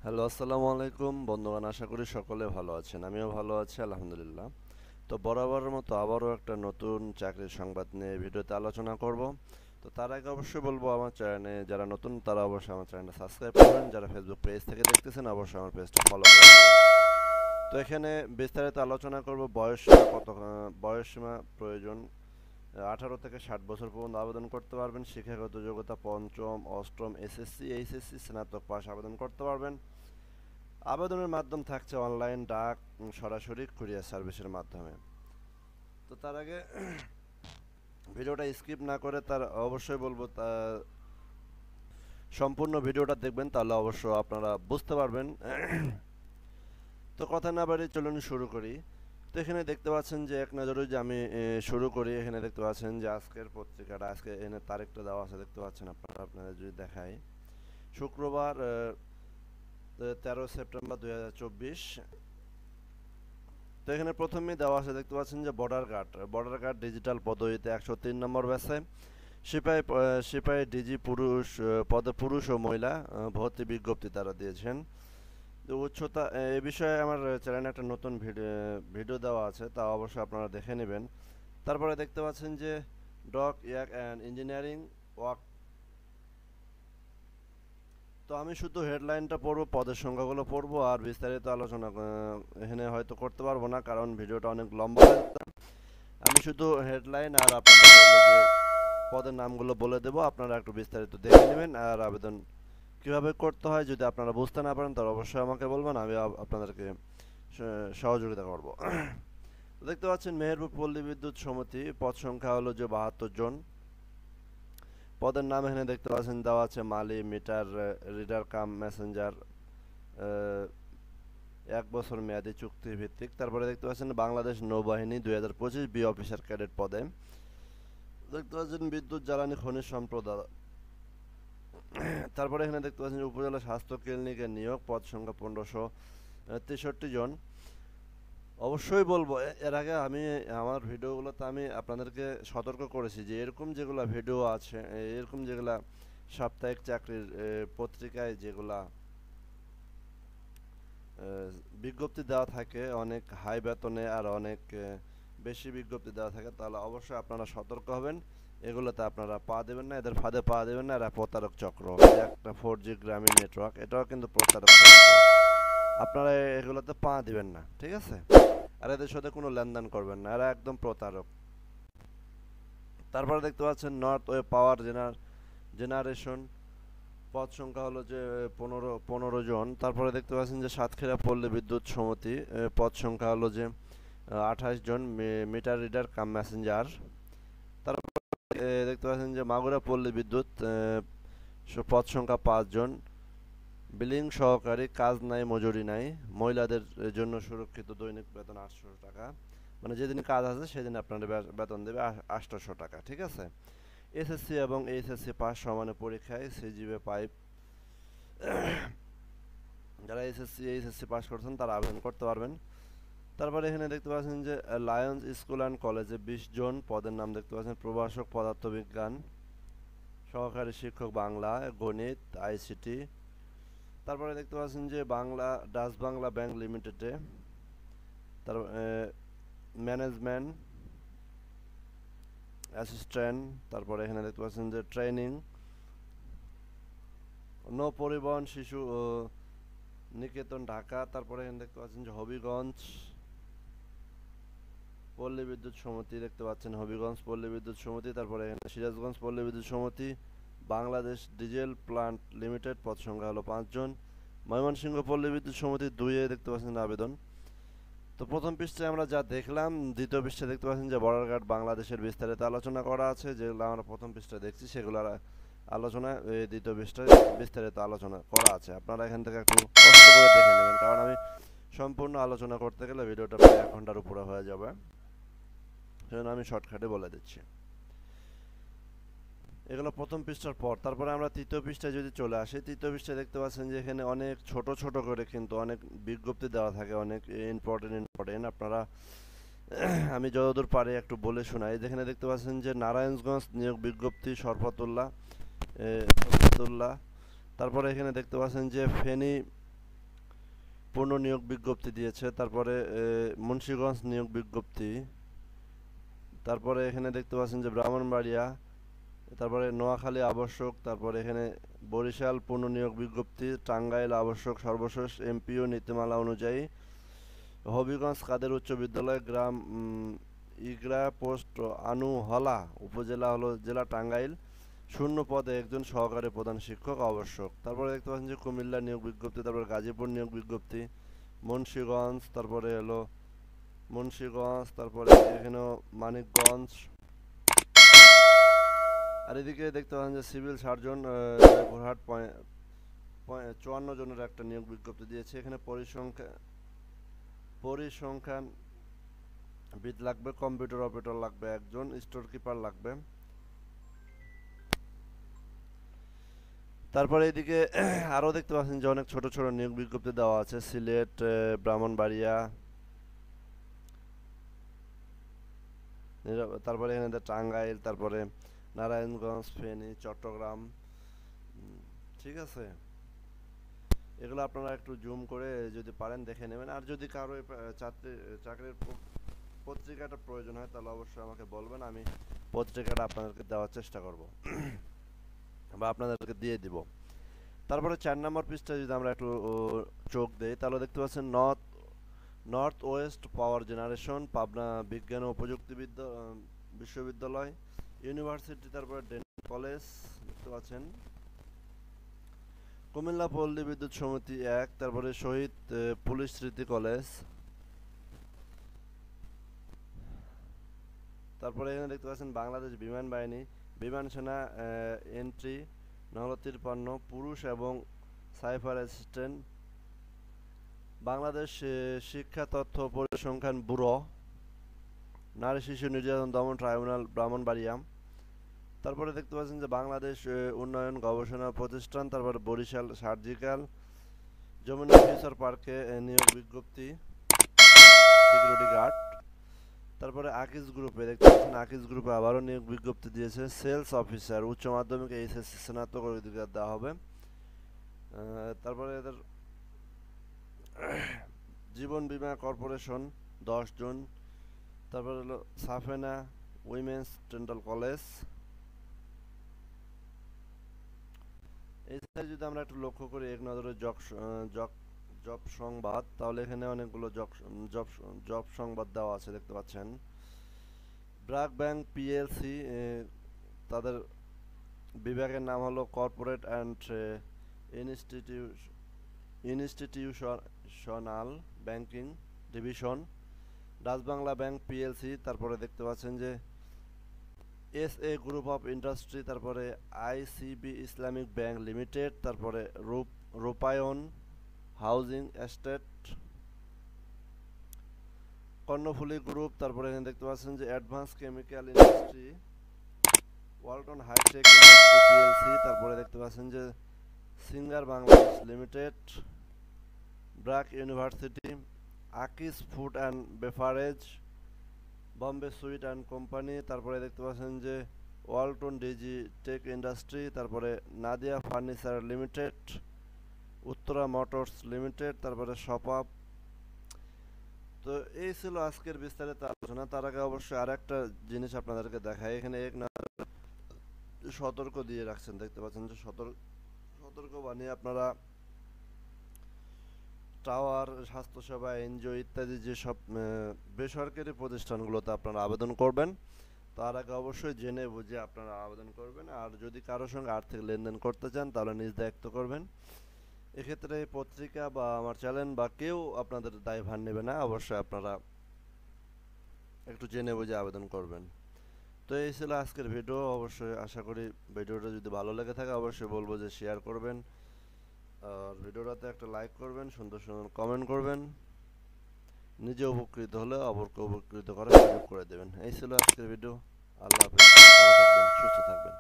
Hello, আসসালামু আলাইকুম বন্ধুগণ। আশা করি সকলে ভালো আছেন। আমিও ভালো আছি, আলহামদুলিল্লাহ। তো বরাবরের মতো আবারও একটা নতুন চাকরির সংবাদ নিয়ে ভিডিওতে আলোচনা করব। তো তার আগে অবশ্যই বলবো, আমার চ্যানেলে যারা নতুন তারা অবশ্যই আমার চ্যানেলটা সাবস্ক্রাইব করবেন। যারা ফেসবুক পেজ থেকে দেখতেছেন অবশ্যই আমার পেজটা ফলো করে দেবেন। তো এখানে বিস্তারিত আলোচনা করব বয়সসীমা প্রয়োজন। 18 থেকে 60 বছর পর্যন্ত আবেদন করতে পারবেন। শিক্ষাগত যোগ্যতা পঞ্চম, অষ্টম, এসএসসি, এইচএসসি, স্নাতক পাস আবেদন করতে পারবেন। আবেদনের মাধ্যম থাকছে অনলাইন, ডাক, সরাসরি কুরিয়ার সার্ভিসের মাধ্যমে। তো তার আগে ভিডিওটা স্কিপ না করে তার অবশ্যই বলবো সম্পূর্ণ ভিডিওটা দেখবেন, তাহলে অবশ্য আপনারা বুঝতে পারবেন। তো কথা না বাড়িয়ে চলুন শুরু করি। তো এখানে দেখতে পাচ্ছেন যে এক নজরে যে আমি শুরু করি, এখানে দেখতে পাচ্ছেন যে আজকের পত্রিকাটা, আজকে এখানে তারিখটা দেওয়া আছে, দেখতে পাচ্ছেন আপনারা যদি দেখাই, শুক্রবার 13 সেপ্টেম্বর 2024। তো এখানে প্রথমেই দেওয়া আছে, দেখতে পাচ্ছেন যে বর্ডার গার্ড ডিজিটাল পদ্ধতিতে 103 নম্বর ব্যাচে সিপাহি ডিজি পুরুষ পদে পুরুষ ও মহিলা ভর্তি বিজ্ঞপ্তি তারা দিয়েছেন। তো উচ্চতা এ বিষয়ে আমার চ্যানেলে একটা নতুন ভিডিও দেওয়া আছে, তা অবশ্যই আপনারা দেখে নেবেন। তারপরে দেখতে পাচ্ছেন যে ডক ইয়াক অ্যান্ড ইঞ্জিনিয়ারিং ওয়ার্ক। তো আমি শুধু হেডলাইনটা পড়বো, পদের সংখ্যাগুলো পড়বো, আর বিস্তারিত আলোচনা এখানে হয়তো করতে পারবো না, কারণ ভিডিওটা অনেক লম্বা হয়ে যাবে। আমি শুধু হেডলাইন আর আপনাদের যে পদের নামগুলো বলে দেবো, আপনারা একটু বিস্তারিত দেখে নেবেন। আর আবেদন কিভাবে করতে হয় যদি আপনারা বুঝতে না পারেন তাহলে অবশ্যই আমাকে বলবেন, আমি আপনাদেরকে সহযোগিতা করব। দেখতে পাচ্ছেন মেহেরপুর পল্লী বিদ্যুৎ সমিতি, পদ সংখ্যা হলো যে 72 জন। পদের নাম এখানে দেখতে পাচ্ছেন দেওয়া আছে মালি, মিটার রিডার কাম মেসেঞ্জার, 1 বছর মেয়াদি চুক্তি ভিত্তিক। তারপরে দেখতে পাচ্ছেন বাংলাদেশ নৌবাহিনী 2025 বি অফিসার ক্যাডেট পদে। দেখতে পাচ্ছেন বিদ্যুৎ জ্বালানি খনিজ সম্পদ। তারপরে এখানে দেখতে পাচ্ছেন উপজেলা স্বাস্থ্য ক্লিনিকের নিয়োগ, পদ সংখ্যা 1563 জন। অবশ্যই বলবো, এর আগে আমি আমার ভিডিওগুলোতে আমি আপনাদেরকে সতর্ক করেছি যে এরকম যেগুলা ভিডিও আছে, এরকম যেগুলা সাপ্তাহিক চাকরির পত্রিকায় যেগুলা বিজ্ঞপ্তি দেওয়া থাকে অনেক হাই বেতনে আর অনেক বেশি বিজ্ঞপ্তি দেওয়া থাকে, তাহলে অবশ্যই আপনারা সতর্ক হবেন। এগুলোতে আপনারা পা দেবেন না, এদের ফাঁদে পা দেবেন না। এরা প্রতারক চক্র, একটা 4G গ্রামীণ নেটওয়ার্ক, এটাও কিন্তু প্রতারক চক্র। আপনারা এগুলোতে পা দিবেন না, ঠিক আছে? আর এদের সাথে কোনো লেনদেন করবেন না, এরা একদম প্রতারক। তারপরে দেখতে পাচ্ছেন নর্থ ওয়ে পাওয়ার জেনারেশন, পদ সংখ্যা হলো যে 15 জন। তারপরে দেখতে পাচ্ছেন যে সাতক্ষীরা পল্লী বিদ্যুৎ সমিতি, পদ সংখ্যা হলো যে 28 জন, মিটার রিডার কাম মেসেঞ্জার। তারপরে দেখতে পাচ্ছেন যে মাগুরা পল্লী বিদ্যুৎ, পদ সংখ্যা 5 জন, বিলিং সহকারী, কাজ নাই মজুরি নাই, মহিলাদের জন্য সুরক্ষিত, দৈনিক বেতন 800 টাকা। মানে যেদিন কাজ আছে সেদিন আপনাদের বেতন দেবে 800 টাকা, ঠিক আছে? এসএসসি এবং এইচএসসি পাস সমানে পরীক্ষায় সিজিপিএ 5। যারা এইচএসসি পাস করছেন তারা আবেদন করতে পারবেন। তারপরে এখানে দেখতে পাচ্ছেন যে লায়ন্স স্কুল অ্যান্ড কলেজে 20 জন। পদের নাম দেখতে পাচ্ছেন প্রভাষক পদার্থবিজ্ঞান, সহকারী শিক্ষক বাংলা, গণিত, আইসিটি। তারপরে দেখতে পাচ্ছেন যে ডাচ বাংলা ব্যাংক লিমিটেডে, তার ম্যানেজমেন্ট অ্যাসিস্ট্যান্ট। তারপরে এখানে দেখতে পাচ্ছেন যে ট্রেনিং, নৌ পরিবহন শিশু নিকেতন ঢাকা। তারপরে এখানে দেখতে পাচ্ছেন যে হবিগঞ্জ পল্লী বিদ্যুৎ সমিতি, দেখতে পাচ্ছেন হবিগঞ্জ পল্লী বিদ্যুৎ সমিতি। তারপরে এখানে সিরাজগঞ্জ পল্লী বিদ্যুৎ সমিতি, বাংলাদেশ ডিজেল প্লান্ট লিমিটেড, পদ সংখ্যা হলো 5 জন। ময়মনসিংহ পল্লী বিদ্যুৎ সমিতি 2-এ দেখতে পাচ্ছেন আবেদন। তো প্রথম পৃষ্ঠায় আমরা যা দেখলাম, দ্বিতীয় পৃষ্ঠায় দেখতে পাচ্ছেন যে বর্ডার গার্ড বাংলাদেশের বিস্তারিত আলোচনা করা আছে। যেগুলো আমরা প্রথম পৃষ্ঠায় দেখছি সেগুলোর আলোচনা দ্বিতীয় পৃষ্ঠায় বিস্তারিত আলোচনা করা আছে। আপনারা এখান থেকে একটু কষ্ট করে দেখে নেবেন, কারণ আমি সম্পূর্ণ আলোচনা করতে গেলে ভিডিওটা প্রায় 1 ঘন্টার উপরে হয়ে যাবে, সেজন্য আমি শর্টকাটে বলে দিচ্ছি। এগুলো প্রথম পৃষ্ঠার পর। তারপরে আমরা তৃতীয় পৃষ্ঠায় যদি চলে আসি, তৃতীয় পৃষ্ঠায় দেখতে পাচ্ছেন যে এখানে অনেক ছোট ছোট করে কিন্তু অনেক বিজ্ঞপ্তি দেওয়া থাকে, অনেক ইম্পর্টেন্ট। আপনারা আমি যতদূর পারি একটু বলে শোনাই। যেখানে দেখতে পাচ্ছেন যে নারায়ণগঞ্জ নিয়োগ বিজ্ঞপ্তি, শরফতুল্লাহ। তারপরে এখানে দেখতে পাচ্ছেন যে ফেনী পূর্ণ নিয়োগ বিজ্ঞপ্তি দিয়েছে। তারপরে মুন্সিগঞ্জ নিয়োগ বিজ্ঞপ্তি, তারপরে এখানে দেখতে পাচ্ছেন যে ব্রাহ্মণবাড়িয়া, তারপরে নোয়াখালী আবশ্যক, তারপরে এখানে বরিশাল পূর্ণ নিয়োগ বিজ্ঞপ্তি, টাঙ্গাইল আবশ্যক সর্বশেষ এমপিও নীতিমালা অনুযায়ী, হবিগঞ্জ কাদের উচ্চ বিদ্যালয় গ্রাম ইগরা পোস্ট আনুহলা উপজেলা হলো জেলা টাঙ্গাইল, শূন্য পদে একজন সহকারী প্রধান শিক্ষক আবশ্যক। তারপরে দেখতে পাচ্ছেন যে কুমিল্লা নিয়োগ বিজ্ঞপ্তি, তারপরে গাজীপুর নিয়োগ বিজ্ঞপ্তি, মুন্সিগঞ্জ, তারপরে হলো মুন্সিগঞ্জ, তারপরে এখানেও মানিকগঞ্জ। আর এদিকে দেখতে পাচ্ছেন যে সিভিল সার্জন জয়পুরহাট 54 জনের একটা নিয়োগ বিজ্ঞপ্তি দিয়েছে। এখানে পরিসংখ্যানবিদ লাগবে, কম্পিউটার অপারেটর লাগবে একজন, স্টোর কিপার লাগবে। তারপরে এদিকে আরও দেখতে পাচ্ছেন যে অনেক ছোট ছোট নিয়োগ বিজ্ঞপ্তি দেওয়া আছে, সিলেট, ব্রাহ্মণবাড়িয়া, তারপরে এখানে টাঙ্গাইল, তারপরে নারায়ণগঞ্জ, ফেনী, চট্টগ্রাম। ঠিক আছে, এগুলো আপনারা একটু জুম করে যদি পারেন দেখে নেবেন। আর যদি কারো চাকরির পত্রিকাটা প্রয়োজন হয় তাহলে অবশ্যই আমাকে বলবেন, আমি পত্রিকাটা আপনাদেরকে দেওয়ার চেষ্টা করব বা আপনাদেরকে দিয়ে দিব। তারপরে 4 নম্বর পৃষ্ঠায় যদি আমরা একটু চোখ দেই তাহলে দেখতে পাচ্ছেন নর্থ ওয়েস্ট পাওয়ার জেনারেশন, পাবনা বিজ্ঞান ও প্রযুক্তি বিশ্ববিদ্যালয়, ইউনিভার্সিটি, তারপরে ডেন্টাল কলেজ দেখতে পাচ্ছেন, কুমিল্লা পল্লী বিদ্যুৎ সমিতি 1, তারপরে শহীদ পুলিশ স্মৃতি কলেজ। তারপরে এখানে দেখতে পাচ্ছেন বাংলাদেশ বিমান বাহিনী, বিমান সেনা এন্ট্রি 953, পুরুষ এবং সাইফার অ্যাসিস্ট্যান্ট, বাংলাদেশ শিক্ষা তথ্য পরিসংখ্যান ব্যুরো, নারী শিশু নির্যাতন দমন ট্রাইব্যুনাল ব্রাহ্মণবাড়িয়া। তারপরে দেখতে পাচ্ছেন যে বাংলাদেশ উন্নয়ন গবেষণা প্রতিষ্ঠান, তারপরে বরিশাল সার্জিক্যাল, যমুনা ফিউচার পার্কে নিয়োগ বিজ্ঞপ্তি, সিকিউরিটি গার্ড। তারপরে আকিজ গ্রুপে দেখতে পাচ্ছেন আকিজ গ্রুপে আবারও নিয়োগ বিজ্ঞপ্তি দিয়েছে, সেলস অফিসার, উচ্চ মাধ্যমিক এইচএসসি স্নাতক অধিকার দেওয়া হবে। তারপরে এদের জীবন বীমা কর্পোরেশন 10 জন, তারপরে হলো সাফেনা উইমেন্স ডেন্টাল কলেজ। এই সাইডে যদি আমরা একটু লক্ষ্য করি এক নজরে জব সংবাদ, তাহলে এখানে অনেকগুলো জব সংবাদ দেওয়া আছে দেখতে পাচ্ছেন। ব্র্যাক ব্যাংক পিএলসি, তাদের বিভাগের নাম হলো corporate and institutional banking division, Dutch Bangla bank PLC. তারপরে দেখতে পাচ্ছেন যে এসএ গ্রুপ অফ ইন্ডাস্ট্রি, তারপরে আইসিবি ইসলামিক ব্যাংক লিমিটেড, তারপরে রূপায়ণ হাউজিং এস্টেট, কর্ণফুলী গ্রুপ। তারপরে এখানে দেখতে পাচ্ছেন যে advance chemical industry, Walton hitech industry PLC. তারপরে দেখতে পাচ্ছেন যে Singer Bangladesh limited, BRAC university, Akij food and beverage, Bombay sweet and company. তারপরে দেখতে পাচ্ছেন যে ওয়ালটন ডিজি টেক ইন্ডাস্ট্রি, তারপরে Nadia furniture limited, Uttara motors limited, তারপরে শপআপ। তো এই ছিল আজকের বিস্তারিত আলোচনা। তার আগে অবশ্যই আর একটা জিনিস আপনাদেরকে দেখাই, এখানে এক সতর্ক দিয়ে রাখছেন দেখতে পাচ্ছেন যে সতর্ক বানিয়ে আপনারা টাওয়ার, স্বাস্থ্যসেবা, এনজিও ইত্যাদি যেসব বেসরকারি প্রতিষ্ঠানগুলোতে আপনারা আবেদন করবেন তার আগে অবশ্যই জেনে বুঝে আপনারা আবেদন করবেন। আর যদি কারোর সঙ্গে আর্থিক লেনদেন করতে চান তাহলে নিজ দায়িত্ব করবেন। এক্ষেত্রে পত্রিকা বা আমার চ্যানেল বা কেউ আপনাদের দায়ভার নেবে না, অবশ্যই আপনারা একটু জেনে বুঝে আবেদন করবেন। তো এই ছিল আজকের ভিডিও। অবশ্যই আশা করি ভিডিওটা যদি ভালো লেগে থাকে অবশ্যই বলবো যে শেয়ার করবেন, আর ভিডিওটাতে একটা লাইক করবেন, সুন্দর সুন্দর কমেন্ট করবেন, নিজে উপকৃত হলে অপরকে উপকৃত করার সুযোগ করে দেবেন। এই ছিল আজকের ভিডিও। আল্লাহ হাফেজ, ভালো থাকবেন, সুস্থ থাকবেন।